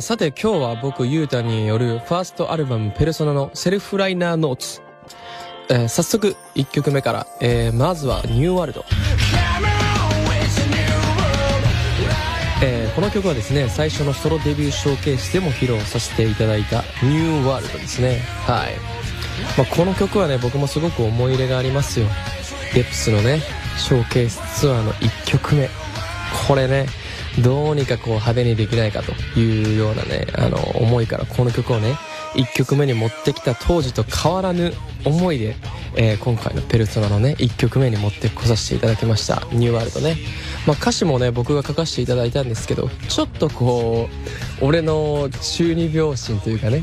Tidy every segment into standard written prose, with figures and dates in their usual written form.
さて今日は僕ゆうたによるファーストアルバムペルソナのセルフライナーノーツ、早速1曲目から、まずはニューワールド。この曲はですね、最初のソロデビューショーケースでも披露させていただいたニューワールドですね。はい、この曲はね、僕もすごく思い入れがありますよ。デプスのねショーケースツアーの1曲目、これねどうにかこう派手にできないかというようなね思いからこの曲をね1曲目に持ってきた当時と変わらぬ思いで、今回のペルソナのね1曲目に持ってこさせていただきました。ニューワールドね、歌詞もね僕が書かせていただいたんですけど、ちょっとこう俺の中二病心というかね、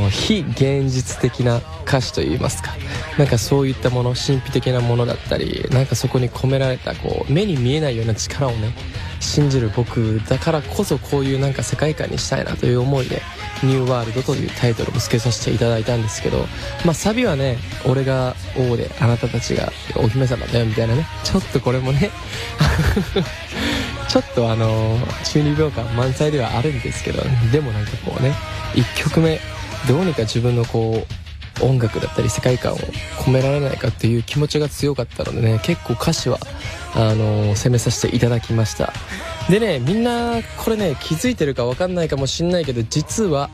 非現実的な歌詞といいますか、なんかそういったもの、神秘的なものだったり、なんかそこに込められたこう目に見えないような力をね信じる僕だからこそ、こういうなんか世界観にしたいなという思いでニューワールドというタイトルを付けさせていただいたんですけど、サビはね、俺が王であなたたちがお姫様だよみたいなね、ちょっとこれもねちょっと中二病感満載ではあるんですけど、でもなんかこうね1曲目どうにか自分のこう音楽だったり世界観を込められないかっていう気持ちが強かったのでね、結構歌詞は攻めさせていただきました。でね、みんなこれね気づいてるか分かんないかもしんないけど、実は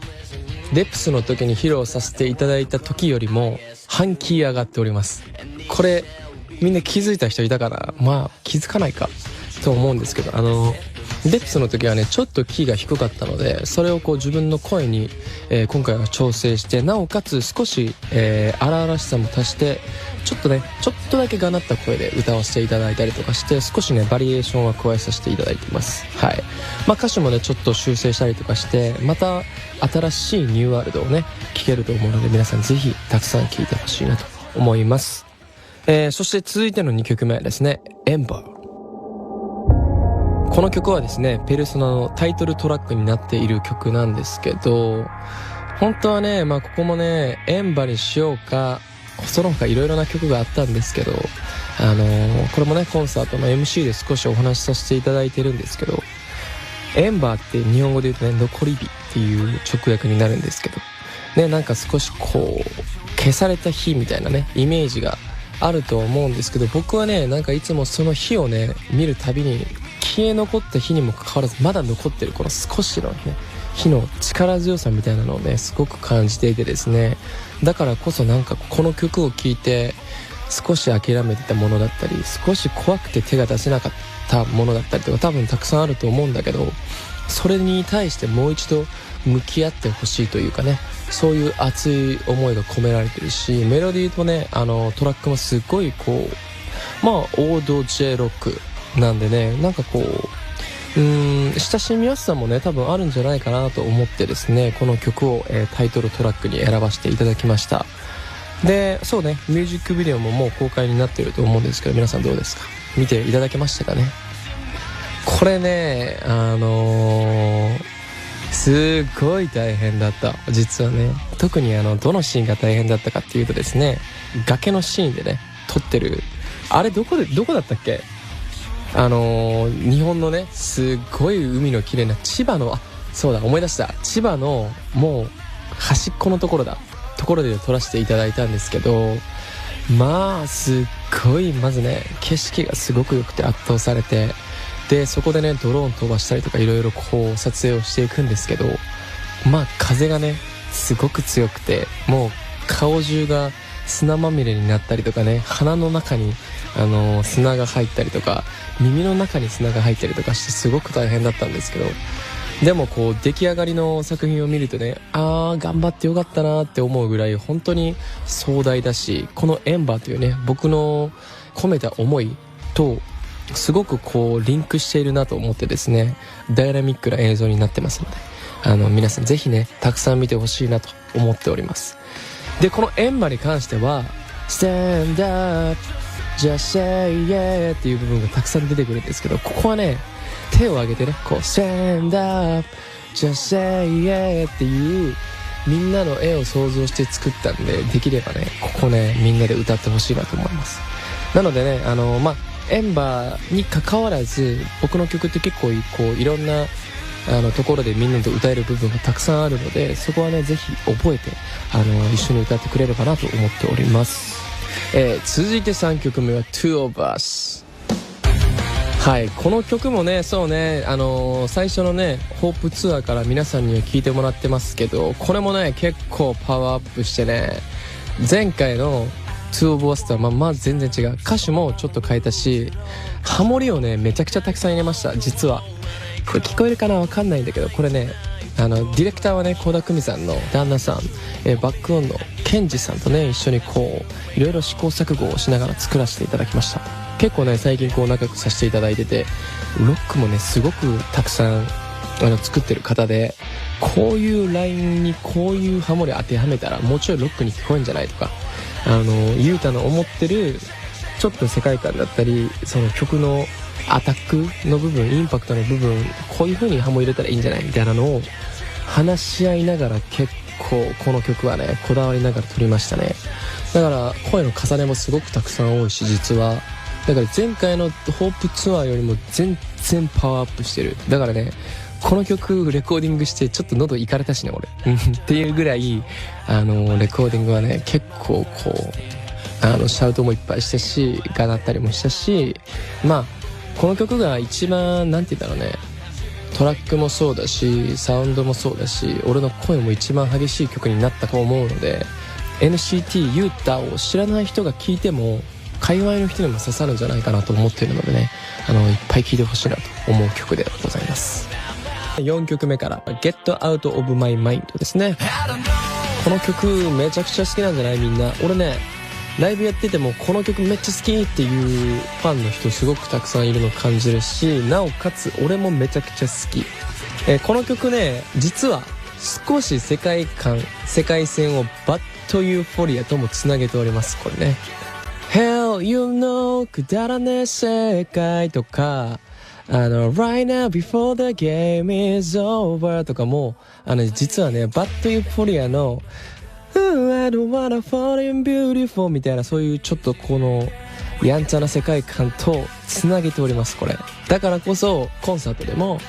デプスの時に披露させていただいた時よりも半キー上がっております。これみんな気づいた人いたかな。気づかないかと思うんですけど、デプスの時はねちょっとキーが低かったので、それをこう自分の声に、今回は調整して、なおかつ少し、荒々しさも足して、ちょっとだけがなった声で歌わせていただいたりとかして、少しねバリエーションは加えさせていただいています。はい、歌詞もねちょっと修正したりとかして、また新しいニューワールドをね聴けると思うので、皆さんぜひたくさん聴いてほしいなと思います。そして続いての2曲目はですね、エンバー。この曲はですねペルソナのタイトルトラックになっている曲なんですけど、本当はねここもねエンバにしようか、その他いろいろな曲があったんですけど、これもねコンサートの MC で少しお話しさせていただいてるんですけど、エンバーって日本語で言うとね残り火っていう直訳になるんですけどね、なんか少しこう消された火みたいなねイメージがあると思うんですけど、僕はねなんかいつもその火をね見るたびに、消え残った火にもかかわらずまだ残ってるこの少しのね火の力強さみたいなのをねすごく感じていてですね、だからこそなんかこの曲を聴いて少し諦めてたものだったり、少し怖くて手が出せなかったものだったりとか多分たくさんあると思うんだけど、それに対してもう一度向き合ってほしいというかね、そういう熱い思いが込められてるし、メロディーとねトラックもすごいこうオード J ロックなんでね、なんかこう親しみやすさもね多分あるんじゃないかなと思ってですね、この曲を、タイトルトラックに選ばせていただきました。で、そうね、ミュージックビデオももう公開になっていると思うんですけど、皆さんどうですか？見ていただけましたかね？これねすごい大変だった。実はね、特にどのシーンが大変だったかっていうとですね、崖のシーンでね撮ってる、あれどこだったっけ？日本のねすごい海の綺麗な千葉の、そうだ思い出した、千葉のもう端っこのところで撮らせていただいたんですけど、すっごいまずね景色がすごく良くて圧倒されて、でそこでねドローン飛ばしたりとかいろいろこう撮影をしていくんですけど、風がねすごく強くて、もう顔中が砂まみれになったりとかね、鼻の中に砂が入ったりとか、耳の中に砂が入ったりとかしてすごく大変だったんですけど、でもこう出来上がりの作品を見るとね、頑張ってよかったなって思うぐらい本当に壮大だし、このエンバーというね僕の込めた思いとすごくこうリンクしているなと思ってですね、ダイナミックな映像になってますので、皆さんぜひねたくさん見てほしいなと思っております。でこのエンバーに関しては Stand up Just say yeah っていう部分がたくさん出てくるんですけど、ここはね手を挙げてねこう Stand up Just say yeah っていうみんなの絵を想像して作ったんで、できればねここねみんなで歌ってほしいなと思います。なのでねエンバーに関わらず僕の曲って結構こういろんなところでみんなと歌える部分がたくさんあるので、そこはねぜひ覚えて一緒に歌ってくれればなと思っております。続いて3曲目は Two of Us。 はい、この曲もね、そうね、最初のねホープツアーから皆さんには聴いてもらってますけど、これもね結構パワーアップしてね、前回のTwo of Usとはまあ全然違う。歌詞もちょっと変えたし、ハモリをねめちゃくちゃたくさん入れました。実はこれ聞こえるかな、わかんないんだけど、これねディレクターはね倖田來未さんの旦那さん、バックオンのケンジさんとね一緒にこういろいろ試行錯誤をしながら作らせていただきました。結構ね最近こう仲良くさせていただいてて、ロックもねすごくたくさん作ってる方で、こういうラインにこういうハモリ当てはめたらもうちょいロックに聞こえんじゃないとか、ユータの思ってるちょっと世界観だったり、その曲のアタックの部分、インパクトの部分、こういう風にハモ入れたらいいんじゃないみたいなのを話し合いながら、結構この曲はねこだわりながら撮りましたね。だから声の重ねもすごくたくさん多いし、実はだから前回のホープツアーよりも全然パワーアップしてる。だからねこの曲レコーディングしてちょっと喉いかれたしね俺っていうぐらいレコーディングはね結構こうシャウトもいっぱいしたし、がなったりもしたし、まあこの曲が一番なんて言うんだろうね、トラックもそうだしサウンドもそうだし、俺の声も一番激しい曲になったと思うので、 NCT ユータを知らない人が聴いても界隈の人にも刺さるんじゃないかなと思っているのでね、いっぱい聴いてほしいなと思う曲でございます。4曲目から Get Out of My Mind ですね。この曲めちゃくちゃ好きなんじゃないみんな。俺ねライブやっててもこの曲めっちゃ好きっていうファンの人すごくたくさんいるの感じるし、なおかつ俺もめちゃくちゃ好き。この曲ね実は少し世界線をバッドユーフォリアともつなげております。これね Hell you know くだらねえ世界とかRight now before the game is over とかも実はねバッドユーフォリアのI don't wanna fall in beautiful みたいな、そういうちょっとこのやんちゃな世界観とつなげております。これだからこそコンサートでも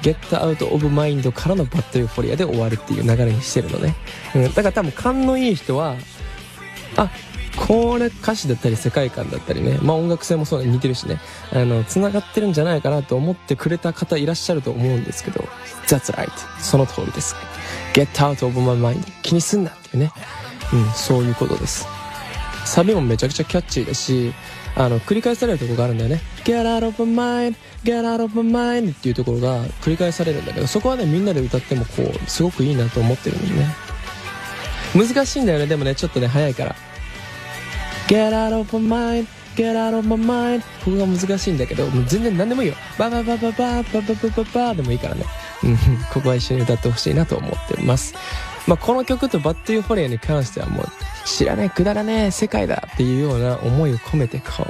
Get Out of Mind からのバッドユーフォリアで終わるっていう流れにしてるのね、だから多分勘のいい人はこれ歌詞だったり世界観だったりね、まあ音楽性もそうに似てるしね、繋がってるんじゃないかなと思ってくれた方いらっしゃると思うんですけど、 That's right その通りです。 Get out of my mind 気にすんなっていうね、そういうことです。サビもめちゃくちゃキャッチーだし、繰り返されるところがあるんだよね。 Get out of my mind Get out of my mind っていうところが繰り返されるんだけど、そこはねみんなで歌ってもこうすごくいいなと思ってるんでね。難しいんだよね、でもねちょっとね早いから。Get out of my mind Get out of my mind ここが難しいんだけど、もう全然何でもいいよ。ババババババババババでもいいからね。ここは一緒に歌ってほしいなと思ってます。まあこの曲とバッドユーフォリアに関してはもう知らねえくだらねえ世界だっていうような思いを込めてこ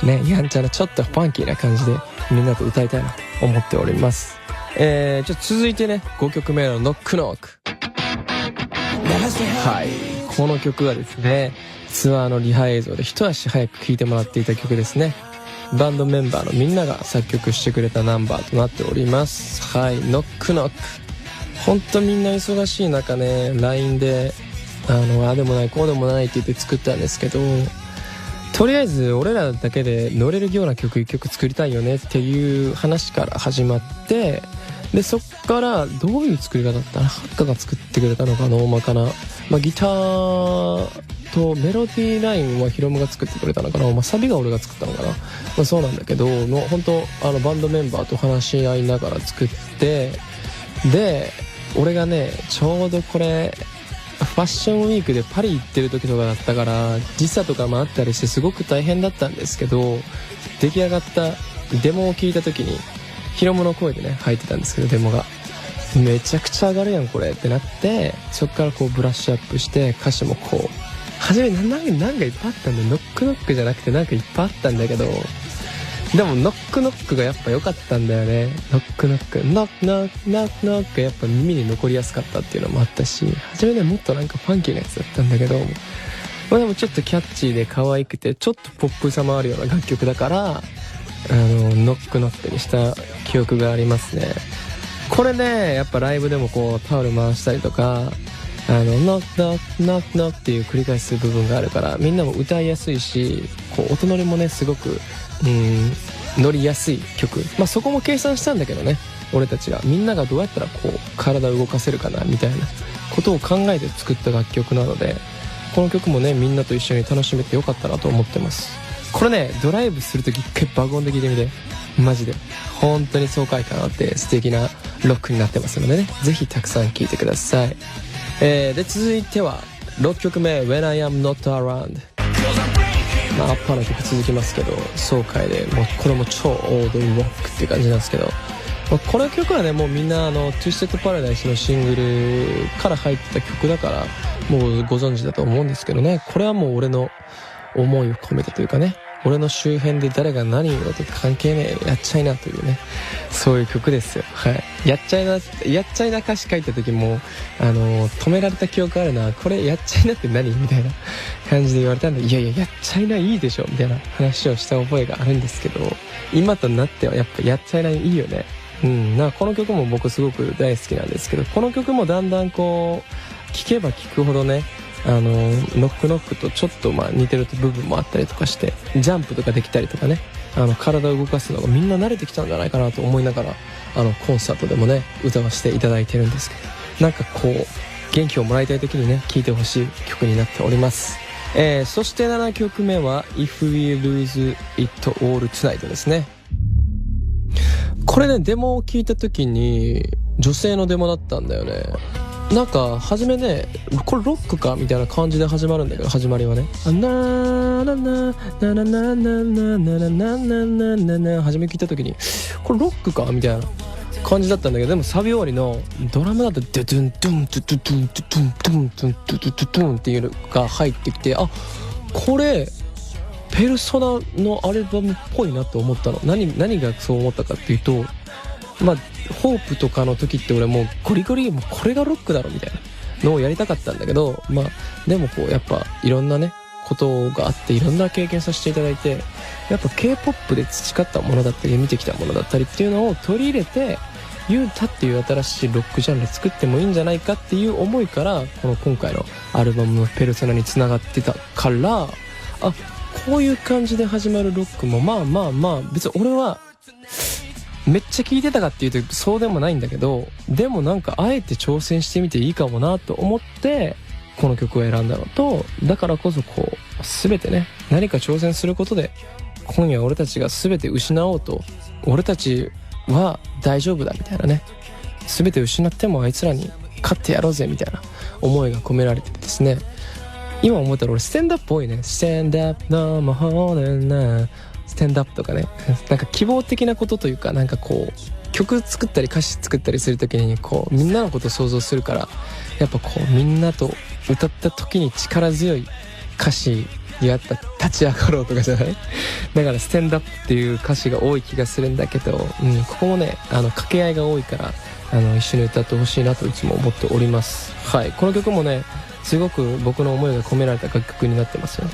うねやんちゃなちょっとファンキーな感じでみんなと歌いたいなと思っております。じゃあ続いてね5曲目のノックノック。はい、この曲はですねツアーのリハ映像で一足早く聴いてもらっていた曲ですね。バンドメンバーのみんなが作曲してくれたナンバーとなっております。はい、ノックノック。ほんとみんな忙しい中ね LINE であでもないこうでもないって言って作ったんですけど、とりあえず俺らだけで乗れるような曲1曲作りたいよねっていう話から始まって、でそっからどういう作り方だったらハッカが作ってくれたのかな大まかな、ギターとメロディーラインはヒロムが作ってくれたのかな、サビが俺が作ったのかな、そうなんだけど本当バンドメンバーと話し合いながら作って、で俺がねちょうどこれファッションウィークでパリ行ってる時とかだったから時差とかもあったりしてすごく大変だったんですけど、出来上がったデモを聞いた時にヒロムの声でね入ってたんですけど、デモがめちゃくちゃ上がるやんこれってなって、そっからこうブラッシュアップして歌詞もこう初めなんかいっぱいあったんだよ。ノックノックじゃなくてなんかいっぱいあったんだけど、でもノックノックがやっぱ良かったんだよね。ノックノックノックノックノックノックがやっぱ耳に残りやすかったっていうのもあったし、初めねもっとなんかファンキーなやつだったんだけど、でもちょっとキャッチーで可愛くてちょっとポップさもあるような楽曲だからノックノックにした記憶がありますね。これねやっぱライブでもこうタオル回したりとかノッノッノッノッっていう繰り返す部分があるからみんなも歌いやすいしこう音乗りもねすごく乗りやすい曲、そこも計算したんだけどね俺たちがみんながどうやったらこう体を動かせるかなみたいなことを考えて作った楽曲なのでこの曲もねみんなと一緒に楽しめてよかったなと思ってます。これねドライブするとき一回爆音で聴いてみてマジで本当に爽快感あって素敵なロックになってますのでねぜひたくさん聴いてください。で続いては6曲目 When I Am Not Around、アッパーの曲続きますけど爽快でもうこれも超オードロックっていう感じなんですけどこの曲はねもうみんなTwisted Paradiseのシングルから入った曲だからもうご存知だと思うんですけどねこれはもう俺の思いを込めてというかね俺の周辺で誰が何を言おうと関係ねえやっちゃいなというねそういう曲ですよ。はいやっちゃいな歌詞書いた時も止められた記憶あるなこれやっちゃいなって何みたいな感じで言われたんでいややっちゃいないいでしょみたいな話をした覚えがあるんですけど今となってはやっぱやっちゃいないいいよね。この曲も僕すごく大好きなんですけどこの曲もだんだんこう聴けば聴くほどねノックノックとちょっと似てる部分もあったりとかしてジャンプとかできたりとかね体を動かすのがみんな慣れてきたんじゃないかなと思いながらコンサートでもね歌わせていただいてるんですけどなんかこう元気をもらいたい時にね聴いてほしい曲になっております。そして7曲目は If We Lose It All Tonight ですね。これねデモを聞いた時に女性のデモだったんだよね。なんか初めねこれロックかみたいな感じで始まるんだけど始まりはねなーなななななななななななな初め聞いた時にこれロックかみたいな感じだったんだけどでもサビ終わりのドラムだとドゥドゥンドゥンドゥドゥドゥンドゥドゥンドゥンドゥンドゥドゥドゥドゥンっていうのが入ってきてこれペルソナのアルバムっぽいなと思ったの。何がそう思ったかっていうとホープとかの時って俺もうゴリゴリもうこれがロックだろみたいなのをやりたかったんだけどでもこうやっぱいろんなねことがあっていろんな経験させていただいてやっぱ K-POP で培ったものだったり見てきたものだったりっていうのを取り入れてユータっていう新しいロックジャンル作ってもいいんじゃないかっていう思いからこの今回のアルバムのペルソナにつながってたからこういう感じで始まるロックも別に俺はめっちゃ聴いてたかっていうとそうでもないんだけどでもなんかあえて挑戦してみていいかもなと思ってこの曲を選んだのとだからこそこう全てね何か挑戦することで今夜俺たちが全て失おうと俺たちは大丈夫だみたいなね全て失ってもあいつらに勝ってやろうぜみたいな思いが込められててですね今思ったら俺ステンダップ多いねステンダップのもほねんなステンダップとかねなんか希望的なことというかなんかこう曲作ったり歌詞作ったりするときにこうみんなのことを想像するからやっぱこうみんなと歌った時に力強い歌詞にあった立ち上がろうとかじゃないだからステンダップっていう歌詞が多い気がするんだけど、ここもね掛け合いが多いから一緒に歌ってほしいなといつも思っております。はいこの曲もねすごく僕の思いが込められた楽曲になってますよ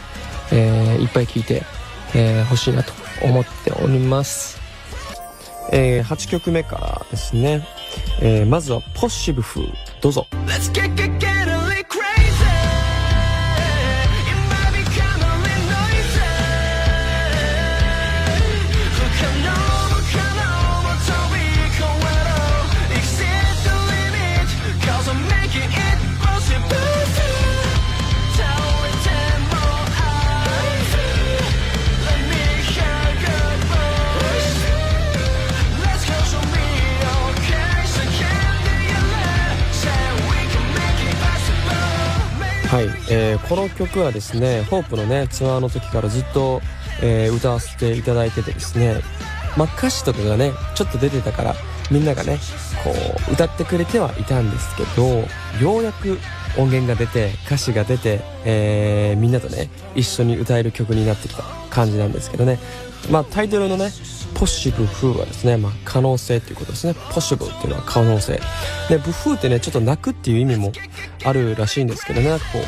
ね。いっぱい聴いて欲しいなと思っております。8曲目からですね、まずはポッシブ風どうぞ。はい、この曲はですねホープのねツアーの時からずっと、歌わせていただいててですね歌詞とかがねちょっと出てたからみんながねこう歌ってくれてはいたんですけどようやく音源が出て歌詞が出て、みんなとね一緒に歌える曲になってきた感じなんですけどねタイトルのねポッシブ風はですね、可能性っていうことですね。ポッシブルっていうのは可能性でブフーってねちょっと泣くっていう意味もあるらしいんですけどねなんかこう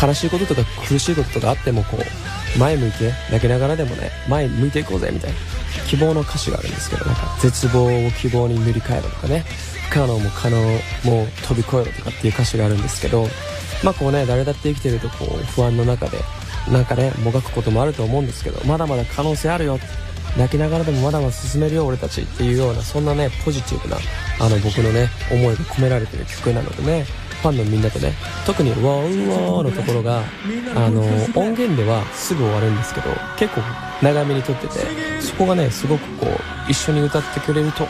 悲しいこととか苦しいこととかあってもこう前向いて泣きながらでもね前向いていこうぜみたいな希望の歌詞があるんですけど、なんか絶望を希望に塗り替えろとかね、不可能も可能も飛び越えろとかっていう歌詞があるんですけど、まあこうね、誰だって生きてるとこう不安の中でなんかねもがくこともあると思うんですけど、まだまだ可能性あるよ、泣きながらでもまだまだ進めるよ俺たちっていうような、そんなねポジティブな僕のね思いが込められてる曲なのでね、ファンのみんなとね、特に「ワーウワー」のところが音源ではすぐ終わるんですけど、結構長めに撮ってて、そこがねすごくこう一緒に歌ってくれると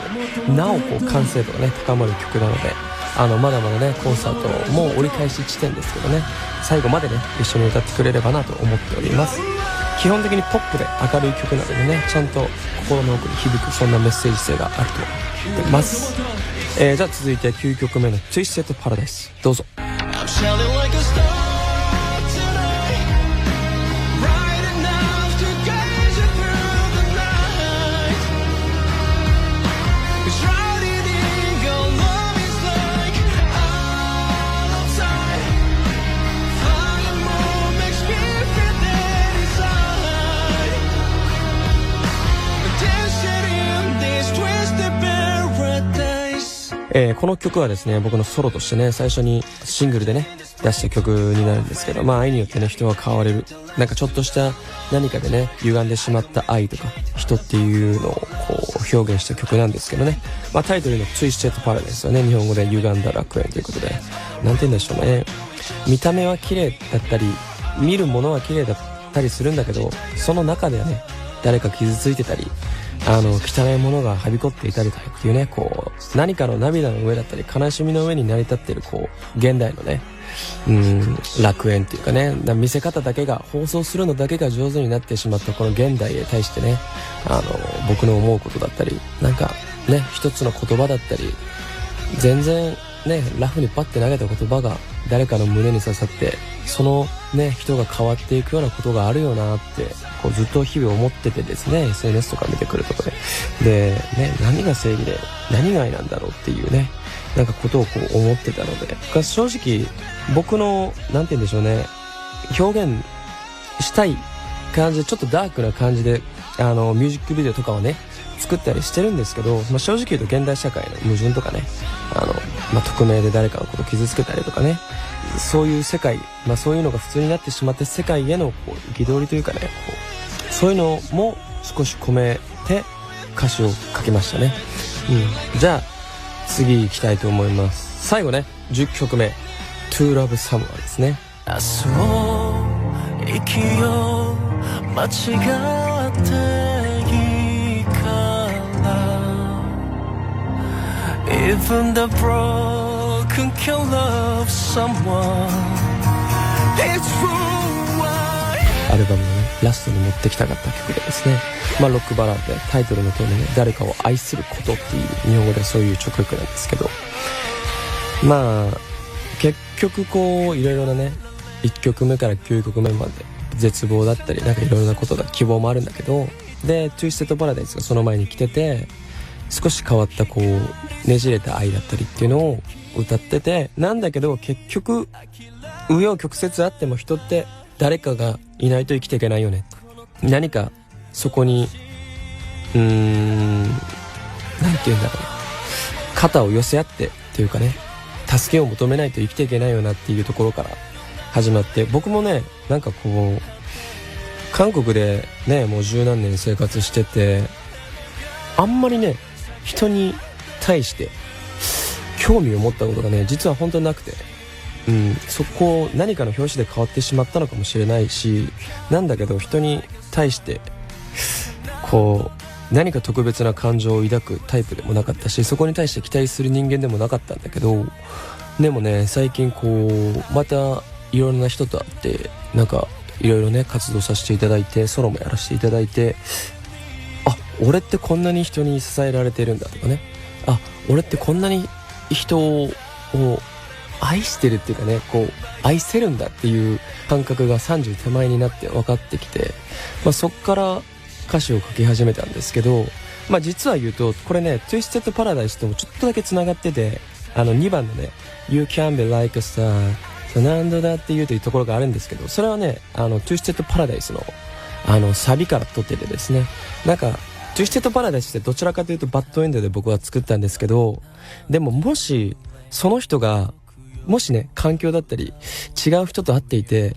なおこう完成度がね高まる曲なので、まだまだねコンサートもう折り返し地点ですけどね、最後までね一緒に歌ってくれればなと思っております。基本的にポップで明るい曲なのでね、ちゃんと心の奥に響くそんなメッセージ性があると思ってます。じゃあ続いて9曲目の Twisted Paradise どうぞ。この曲はですね、僕のソロとしてね、最初にシングルでね出した曲になるんですけど、まあ愛によってね人は変われる、なんかちょっとした何かでね歪んでしまった愛とか人っていうのをこう表現した曲なんですけどね、まあタイトルの Twisted Paradise はね、日本語で歪んだ楽園ということで、なんて言うんでしょうね、見た目は綺麗だったり見るものは綺麗だったりするんだけど、その中ではね誰か傷ついてたり汚いものがはびこっていたりとかっていうね、こう何かの涙の上だったり悲しみの上に成り立っているこう現代のね楽園っていうかね、見せ方だけが放送するのだけが上手になってしまったこの現代へ対してね、僕の思うことだったり、なんかね一つの言葉だったり、全然ねラフにパッて投げた言葉が誰かの胸に刺さって、そのね人が変わっていくようなことがあるよなってこうずっと日々思っててですね、 SNS とか見てくるとこでね、何が正義で何が愛なんだろうっていうね、なんかことをこう思ってたので、正直僕のなんて言うんでしょうね、表現したい感じでちょっとダークな感じでミュージックビデオとかをね作ったりしてるんですけど、正直言うと現代社会の矛盾とかね、匿名で誰かのことを傷つけたりとかね、そういう世界、そういうのが普通になってしまった世界へのこう憤りというかね、こうそういうのも少し込めて歌詞を書きましたね。じゃあ次行きたいと思います。最後ね10曲目 To Love Someone ですね。明日を生きよう間違っていいから Even the broken can love someone It's true アルバムのねラストに持ってきたかった曲でですね、ロックバラードでタイトルの通りね、誰かを愛することっていう日本語でそういう直訳なんですけど、結局こういろいろなね1曲目から9曲目まで絶望だったりなんかいろいろなことが希望もあるんだけど、で Twisted Paradise がその前に来てて、少し変わったこうねじれた愛だったりっていうのを歌ってて、なんだけど結局紆余曲折あっても人って誰かがいないと生きていけないよね、何かそこになんて言うんだろう、肩を寄せ合ってっていうかね、助けを求めないと生きていけないよなっていうところから始まって、僕もねなんかこう韓国でねもう十何年生活してて、あんまりね人に対して興味を持ったことがね実は本当になくて、そこを何かの表紙で変わってしまったのかもしれないし、なんだけど人に対してこう何か特別な感情を抱くタイプでもなかったし、そこに対して期待する人間でもなかったんだけど、でもね最近こうまたいろんな人と会ってなんかいろいろね活動させていただいて、ソロもやらせていただいて、俺ってこんなに人に支えられてるんだとかね、俺ってこんなに人を愛してるっていうかね、こう愛せるんだっていう感覚が30手前になって分かってきて、そっから歌詞を書き始めたんですけど、実は言うとこれね Twisted Paradise ともちょっとだけつながってて、2番のね You can be like a star 何度だっていうというところがあるんですけど、それはねTwisted Paradise のサビから取っててですね、なんかトゥイステッドパラダイスってどちらかというとバッドエンドで僕は作ったんですけど、でももしその人がもしね環境だったり違う人と会っていて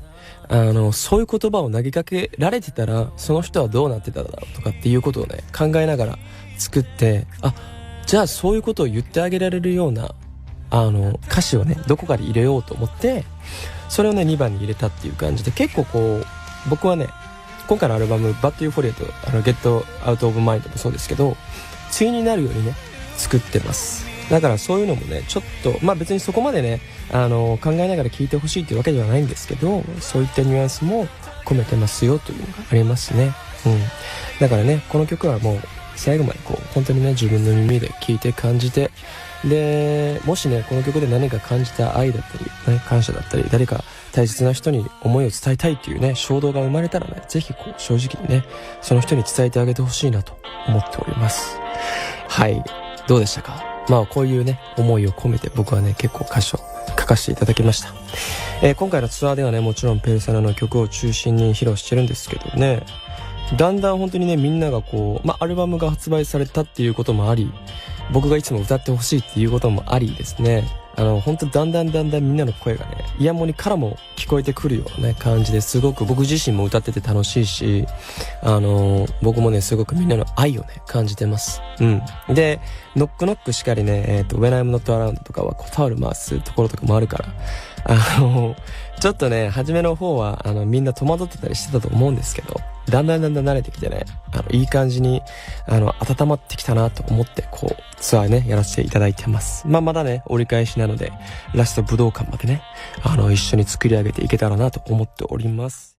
そういう言葉を投げかけられてたら、その人はどうなってただろうとかっていうことをね考えながら作って、じゃあそういうことを言ってあげられるような歌詞をねどこかに入れようと思って、それをね2番に入れたっていう感じで、結構こう僕はね今回のアルバムバッドユーフォリアとゲットアウトオブマインドもそうですけど、対になるようにね作ってます。だからそういうのもねちょっと別にそこまでね考えながら聴いてほしいっていうわけではないんですけど、そういったニュアンスも込めてますよというのがありますね。だからねこの曲はもう最後までこう本当にね自分の耳で聴いて感じて、でもしねこの曲で何か感じた愛だったり、ね、感謝だったり、誰か大切な人に思いを伝えたいっていうね衝動が生まれたらね、ぜひこう正直にねその人に伝えてあげてほしいなと思っております。はい、どうでしたか？こういうね思いを込めて僕はね結構歌詞を書かせていただきました。今回のツアーではねもちろんペルソナの曲を中心に披露してるんですけどね、だんだん本当にねみんながこうアルバムが発売されたっていうこともあり、僕がいつも歌ってほしいっていうこともありですね、本当だんだんみんなの声がねイヤモニからも聞こえてくるような、ね、感じで、すごく僕自身も歌ってて楽しいし、僕もねすごくみんなの愛をね感じてます。でノックノックしかりね、When I'm Not Around とかはタオル回すところとかもあるから、ちょっとね初めの方はみんな戸惑ってたりしてたと思うんですけど、だんだん慣れてきてねいい感じに温まってきたなと思ってこうツアーねやらせていただいてます。まだね折り返しなのでラスト武道館までね一緒に作り上げていけたらなと思っております。